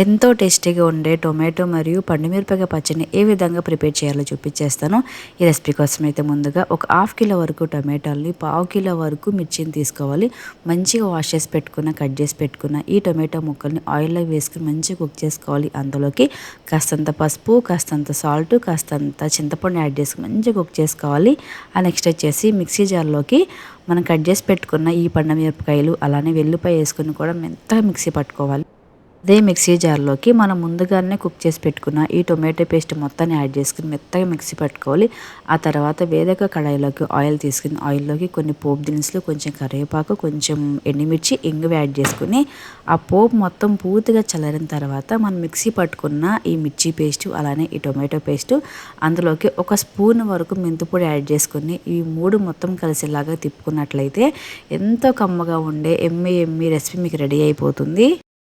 ఎంతో టేస్టీగా ఉండే టొమాటో మరియు పండుమిరపకాయ పచ్చడిని ఏ విధంగా ప్రిపేర్ చేయాలో చూపించేస్తాను. ఈ రెసిపీ కోసం అయితే ముందుగా ఒక హాఫ్ కిలో వరకు టొమాటోల్ని, పావు కిలో వరకు మిర్చిని తీసుకోవాలి. మంచిగా వాష్ చేసి పెట్టుకున్న, కట్ చేసి పెట్టుకున్న ఈ టొమాటో ముక్కల్ని ఆయిల్లో వేసుకుని మంచిగా కుక్ చేసుకోవాలి. అందులోకి కాస్తంత పసుపు, కాస్తంత సాల్ట్, కాస్తంత చింతపండు యాడ్ చేసుకుని మంచిగా కుక్ చేసుకోవాలి. నెక్స్ట్ వచ్చేసి మిక్సీ జార్లోకి మనం కట్ చేసి పెట్టుకున్న ఈ పండుమిరపకాయలు అలానే వెల్లుల్లిపాయ వేసుకుని కూడా మెత్తగా మిక్సీ పట్టుకోవాలి. అదే మిక్సీ జార్లోకి మనం ముందుగానే కుక్ చేసి పెట్టుకున్న ఈ టొమాటో పేస్ట్ మొత్తాన్ని యాడ్ చేసుకుని మెత్తగా మిక్సీ పట్టుకోవాలి. ఆ తర్వాత వేరొక కడాయిలోకి ఆయిల్ తీసుకుని ఆయిల్లోకి కొన్ని పోపు దినుసులు, కొంచెం కరివేపాకు, కొంచెం ఎండుమిర్చి, ఇంగువ యాడ్ చేసుకుని ఆ పోపు మొత్తం పూర్తిగా చల్లారిన తర్వాత మనం మిక్సీ పట్టుకున్న ఈ మిర్చి పేస్టు అలానే ఈ టొమాటో పేస్టు అందులోకి ఒక స్పూన్ వరకు మెంతిపొడి యాడ్ చేసుకుని ఈ మూడు మొత్తం కలిసేలాగా తిప్పుకున్నట్లయితే ఎంతో కమ్మగా ఉండే ఎమ్మి రెసిపీ మీకు రెడీ అయిపోతుంది.